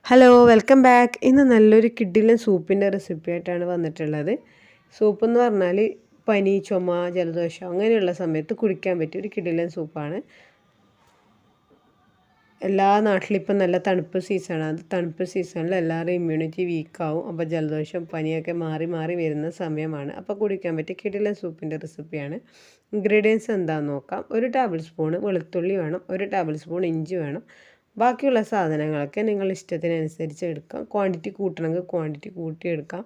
Hello welcome back. ഇന്ന് നല്ലൊരു കിഡിലൻ സൂപ്പിൻ്റെ റെസിപ്പി ആയിട്ടാണ് വന്നിട്ടുള്ളത്. സൂപ്പ് എന്ന് പറഞ്ഞാൽ പനി, ചുമ, ജലദോഷം അങ്ങനെയുള്ള സമയത്ത് കുടിക്കാൻ പറ്റിയ ഒരു കിഡിലൻ സൂപ്പാണ്. എല്ലാ നാട്ടിലും ഇപ്പം നല്ല തണുപ്പ് സീസണാണ്. അത് തണുപ്പ് സീസണിൽ എല്ലാവരും ഇമ്മ്യൂണിറ്റി വീക്കാവും. അപ്പോൾ ജലദോഷം പനിയൊക്കെ മാറി മാറി വരുന്ന സമയമാണ്. അപ്പോൾ കുടിക്കാൻ പറ്റിയ കിഡിലൻ സൂപ്പിൻ്റെ റെസിപ്പിയാണ്. ഇൻഗ്രീഡിയൻസ് എന്താണെന്ന് നോക്കാം. 1 ടേബിൾ സ്പൂൺ വെളുത്തുള്ളി വേണം, 1 ടേബിൾ സ്പൂൺ ഇഞ്ചി വേണം. ബാക്കിയുള്ള സാധനങ്ങളൊക്കെ നിങ്ങൾ ഇഷ്ടത്തിനനുസരിച്ച് എടുക്കാം. ക്വാണ്ടിറ്റി കൂട്ടണമെങ്കിൽ ക്വാണ്ടിറ്റി കൂട്ടിയെടുക്കാം.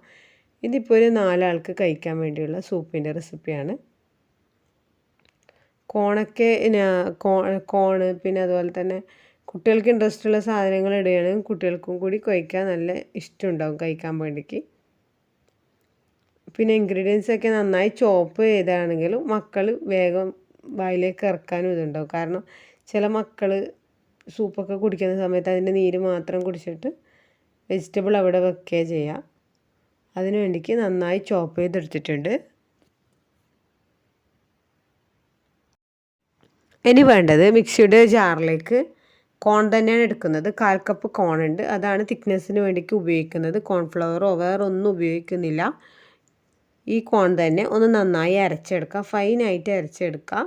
ഇതിപ്പോൾ ഒരു 4 ആൾക്ക് കഴിക്കാൻ വേണ്ടിയുള്ള സൂപ്പിൻ്റെ റെസിപ്പിയാണ്. കോണൊക്കെ കോണ് പിന്നെ അതുപോലെ തന്നെ കുട്ടികൾക്ക് ഇൻട്രസ്റ്റ് ഉള്ള സാധനങ്ങൾ ഇടുകയാണെങ്കിൽ കുട്ടികൾക്കും കൂടി കഴിക്കാൻ നല്ല ഇഷ്ടമുണ്ടാകും കഴിക്കാൻ വേണ്ടിക്ക്. പിന്നെ ഇൻഗ്രീഡിയൻസ് ഒക്കെ നന്നായി ചോപ്പ് ചെയ്താണെങ്കിലും മക്കൾ വേഗം വായിലേക്ക് ഇറക്കാനും ഇതുണ്ടാവും. കാരണം ചില മക്കൾ സൂപ്പൊക്കെ കുടിക്കുന്ന സമയത്ത് അതിൻ്റെ നീര് മാത്രം കുടിച്ചിട്ട് വെജിറ്റബിൾ അവിടെ വെക്കുക ചെയ്യുക. അതിന് വേണ്ടിക്ക് നന്നായി ചോപ്പ് ചെയ്തെടുത്തിട്ടുണ്ട്. ഇനി വേണ്ടത് മിക്സിയുടെ ജാറിലേക്ക് കോൺ തന്നെയാണ് എടുക്കുന്നത്. 1/4 കപ്പ് കോൺ ഉണ്ട്. അതാണ് തിക്നെസ്സിന് വേണ്ടിക്ക് ഉപയോഗിക്കുന്നത്. കോൺഫ്ലവറോ വേറെ ഒന്നും ഉപയോഗിക്കുന്നില്ല. ഈ കോൺ തന്നെ ഒന്ന് നന്നായി അരച്ചെടുക്കുക. ഫൈനായിട്ട് അരച്ചെടുക്കുക.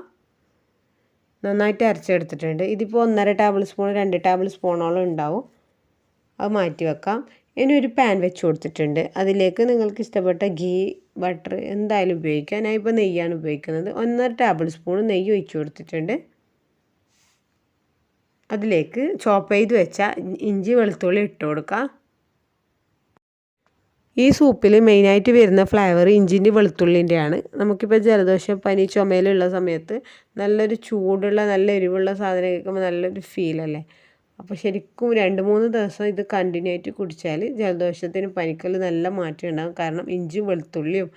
നന്നായിട്ട് അരച്ചെടുത്തിട്ടുണ്ട്. ഇതിപ്പോൾ 1.5 ടേബിൾ സ്പൂൺ 2 ടേബിൾ സ്പൂണോളം ഉണ്ടാവും. അത് മാറ്റി വെക്കാം. ഇനി ഒരു പാൻ വെച്ച് കൊടുത്തിട്ടുണ്ട്. അതിലേക്ക് നിങ്ങൾക്ക് ഇഷ്ടപ്പെട്ട ഘീ, ബട്ടർ എന്തായാലും ഉപയോഗിക്കാം. ഞാൻ ഇപ്പോൾ നെയ്യാണ് ഉപയോഗിക്കുന്നത്. 1.5 ടേബിൾ സ്പൂൺ നെയ്യ് ഒഴിച്ച് കൊടുത്തിട്ടുണ്ട്. അതിലേക്ക് ചോപ്പ് ചെയ്ത് വെച്ച ഇഞ്ചി വെളുത്തുള്ളി ഇട്ട് കൊടുക്കുക. ഈ സൂപ്പിൽ മെയിനായിട്ട് വരുന്ന ഫ്ലേവർ ഇഞ്ചിൻ്റെ വെളുത്തുള്ളിൻ്റെയാണ്. നമുക്കിപ്പോൾ ജലദോഷം പനി ചുമയിലുള്ള സമയത്ത് നല്ലൊരു ചൂടുള്ള നല്ല എരിവുള്ള സാധനം കഴിക്കുമ്പോൾ നല്ലൊരു ഫീലല്ലേ. അപ്പോൾ ശരിക്കും 2-3 ദിവസം ഇത് കണ്ടിന്യൂ ആയിട്ട് കുടിച്ചാൽ ജലദോഷത്തിന് പനിക്കൽ നല്ല മാറ്റം ഉണ്ടാകും. കാരണം ഇഞ്ചിയും വെളുത്തുള്ളിയും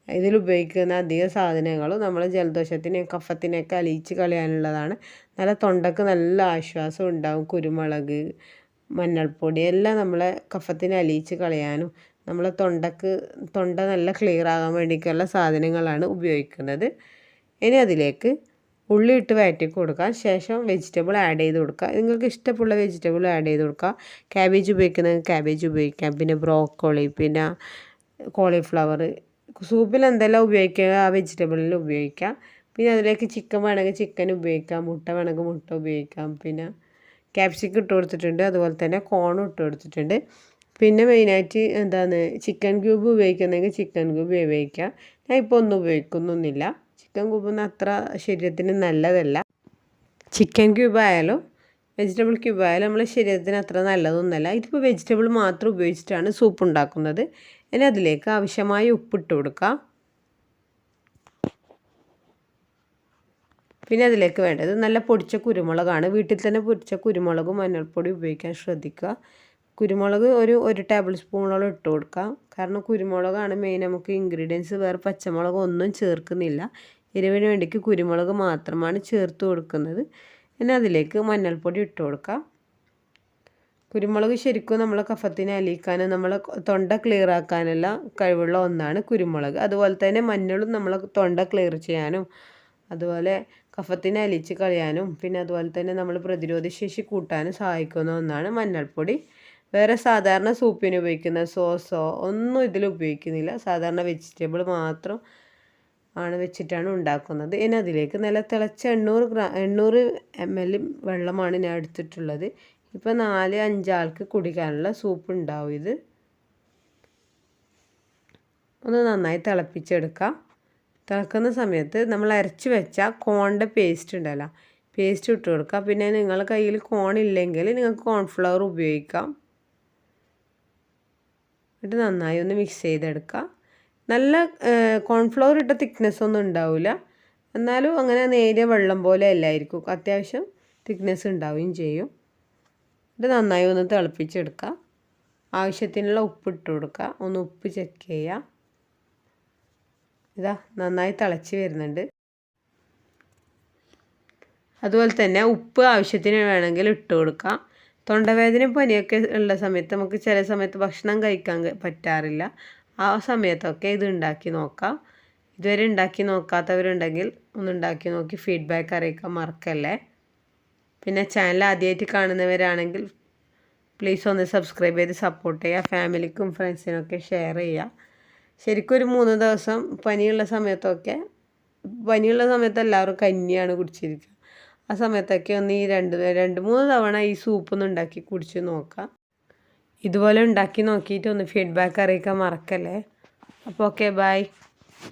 ഇതിലുപയോഗിക്കുന്ന അധിക സാധനങ്ങളും നമ്മളെ ജലദോഷത്തിനെയും കഫത്തിനെയൊക്കെ അലിയിച്ച് കളയാനുള്ളതാണ്. നല്ല തൊണ്ടക്ക് നല്ല ആശ്വാസം ഉണ്ടാകും. കുരുമുളക്, മഞ്ഞൾപ്പൊടി എല്ലാം നമ്മളെ കഫത്തിനെ അലിയിച്ച് കളയാനും നമ്മളെ തൊണ്ട നല്ല ക്ലിയർ ആകാൻ വേണ്ടിയിട്ടുള്ള സാധനങ്ങളാണ് ഉപയോഗിക്കുന്നത്. ഇനി അതിലേക്ക് ഉള്ളി ഇട്ട് വഴറ്റി കൊടുക്കുക. ശേഷം വെജിറ്റബിൾ ആഡ് ചെയ്ത് കൊടുക്കുക. നിങ്ങൾക്ക് ഇഷ്ടമുള്ള വെജിറ്റബിൾ ആഡ് ചെയ്ത് കൊടുക്കുക. ക്യാബേജ് ഉപയോഗിക്കുന്നത് ക്യാബേജ് ഉപയോഗിക്കാം. പിന്നെ ബ്രോക്കോളി, പിന്നെ കോളിഫ്ലവർ, സൂപ്പിൽ എന്തെല്ലാം ഉപയോഗിക്കുക ആ വെജിറ്റബിളിൽ ഉപയോഗിക്കാം. പിന്നെ അതിലേക്ക് ചിക്കൻ വേണമെങ്കിൽ ചിക്കൻ ഉപയോഗിക്കാം, മുട്ട വേണമെങ്കിൽ മുട്ട ഉപയോഗിക്കാം. പിന്നെ ക്യാപ്സിക്കം ഇട്ട് കൊടുത്തിട്ടുണ്ട്. അതുപോലെ തന്നെ കോണും ഇട്ട് കൊടുത്തിട്ടുണ്ട്. പിന്നെ മെയിനായിട്ട് ചിക്കൻ ക്യൂബ് ഉപയോഗിക്കുന്നെങ്കിൽ ചിക്കൻ ക്യൂബ് ഉപയോഗിക്കാം. ഞാൻ ഇപ്പോൾ ഒന്നും ഉപയോഗിക്കുന്നൊന്നുമില്ല. ചിക്കൻ ക്യൂബൊന്നും അത്ര ശരീരത്തിന് നല്ലതല്ല. ചിക്കൻ ക്യൂബ് ആയാലും വെജിറ്റബിൾ ക്യൂബ് ആയാലും നമ്മളെ ശരീരത്തിന് അത്ര നല്ലതൊന്നുമല്ല. ഇതിപ്പോൾ വെജിറ്റബിൾ മാത്രം ഉപയോഗിച്ചിട്ടാണ് സൂപ്പ് ഉണ്ടാക്കുന്നത്. ഇനി അതിലേക്ക് ആവശ്യമായ ഉപ്പിട്ട് കൊടുക്കുക. പിന്നെ അതിലേക്ക് വേണ്ടത് നല്ല പൊടിച്ച കുരുമുളകാണ്. വീട്ടിൽ തന്നെ പൊടിച്ച കുരുമുളകും മഞ്ഞൾപ്പൊടി ഉപയോഗിക്കാൻ ശ്രദ്ധിക്കുക. കുരുമുളക് ഒരു ടേബിൾ സ്പൂണോളം ഇട്ട് കൊടുക്കാം. കാരണം കുരുമുളകാണ് മെയിൻ നമുക്ക് ഇൻഗ്രീഡിയൻസ്. വേറെ പച്ചമുളക് ഒന്നും ചേർക്കുന്നില്ല. എരിവിന് വേണ്ടിക്ക് കുരുമുളക് മാത്രമാണ് ചേർത്ത് കൊടുക്കുന്നത്. പിന്നെ അതിലേക്ക് മഞ്ഞൾപ്പൊടി ഇട്ട് കൊടുക്കാം. കുരുമുളക് ശരിക്കും നമ്മളെ കഫത്തിനെ അലിയിക്കാനും നമ്മളെ തൊണ്ട ക്ലിയർ ആക്കാനുള്ള കഴിവുള്ള ഒന്നാണ് കുരുമുളക്. അതുപോലെ തന്നെ മഞ്ഞളും നമ്മളെ തൊണ്ട ക്ലിയർ ചെയ്യാനും അതുപോലെ കഫത്തിനെ അലിച്ച് കളയാനും പിന്നെ അതുപോലെ തന്നെ നമ്മൾ പ്രതിരോധശേഷി കൂട്ടാനും സഹായിക്കുന്ന ഒന്നാണ് മഞ്ഞൾപ്പൊടി. വേറെ സാധാരണ സൂപ്പിന് ഉപയോഗിക്കുന്ന സോസോ ഒന്നും ഇതിൽ ഉപയോഗിക്കുന്നില്ല. സാധാരണ വെജിറ്റബിൾ മാത്രം ആണ് വെച്ചിട്ടാണ് ഉണ്ടാക്കുന്നത്. ഇനി അതിലേക്ക് നല്ല തിളച്ച 800 ml വെള്ളമാണ് ഞാൻ എടുത്തിട്ടുള്ളത്. ഇപ്പോൾ 4-5 ആൾക്ക് കുടിക്കാനുള്ള സൂപ്പ് ഉണ്ടാവും. ഇത് ഒന്ന് നന്നായി തിളപ്പിച്ചെടുക്കാം. തിളക്കുന്ന സമയത്ത് നമ്മൾ അരച്ച് വെച്ച കോണിൻ്റെ പേസ്റ്റ് ഉണ്ടല്ലോ, പേസ്റ്റ് ഇട്ട് കൊടുക്കുക. പിന്നെ നിങ്ങളുടെ കയ്യിൽ കോണില്ലെങ്കിൽ നിങ്ങൾക്ക് കോൺഫ്ലവർ ഉപയോഗിക്കാം. എന്നിട്ട് നന്നായി ഒന്ന് മിക്സ് ചെയ്തെടുക്കുക. നല്ല കോൺഫ്ലവർ ഇട്ട തിക്നെസ് ഒന്നും ഉണ്ടാവില്ല. എന്നാലും അങ്ങനെ നേരിയ വെള്ളം പോലെ അല്ലായിരിക്കും. അത്യാവശ്യം തിക്നെസ് ഉണ്ടാവുകയും ചെയ്യും. ഇത് നന്നായി ഒന്ന് തിളപ്പിച്ചെടുക്കുക. ആവശ്യത്തിനുള്ള ഉപ്പ് ഇട്ട് കൊടുക്കുക. ഒന്ന് ഉപ്പ് ചെക്ക് ചെയ്യുക. ഇതാ നന്നായി തിളച്ച് വരുന്നുണ്ട്. അതുപോലെ തന്നെ ഉപ്പ് ആവശ്യത്തിന് വേണമെങ്കിൽ ഇട്ട് കൊടുക്കാം. തൊണ്ടവേദന പനിയൊക്കെ ഉള്ള സമയത്ത് നമുക്ക് ചില സമയത്ത് ഭക്ഷണം കഴിക്കാൻ പറ്റാറില്ല. ആ സമയത്തൊക്കെ ഇത് ഉണ്ടാക്കി നോക്കാം. ഇതുവരെ ഉണ്ടാക്കി നോക്കാത്തവരുണ്ടെങ്കിൽ ഒന്ന് ഉണ്ടാക്കി നോക്കി ഫീഡ്ബാക്ക് അറിയിക്കാൻ മറക്കല്ലേ. പിന്നെ ചാനൽ ആദ്യമായിട്ട് കാണുന്നവരാണെങ്കിൽ പ്ലീസ് ഒന്ന് സബ്സ്ക്രൈബ് ചെയ്ത് സപ്പോർട്ട് ചെയ്യുക. ഫാമിലിക്കും ഫ്രണ്ട്സിനൊക്കെ ഷെയർ ചെയ്യുക. ശരിക്കും ഒരു 3 ദിവസം പനിയുള്ള സമയത്ത് എല്ലാവരും കഞ്ഞിയാണ് കുടിച്ചിരിക്കുക. ആ സമയത്തൊക്കെ ഒന്ന് ഈ 2-3 തവണ ഈ സൂപ്പൊന്ന് ഉണ്ടാക്കി കുടിച്ച് നോക്കാം. ഇതുപോലെ ഉണ്ടാക്കി നോക്കിയിട്ട് ഒന്ന് ഫീഡ്ബാക്ക് അറിയിക്കാൻ മറക്കല്ലേ. അപ്പോൾ ഓക്കെ, ബൈ.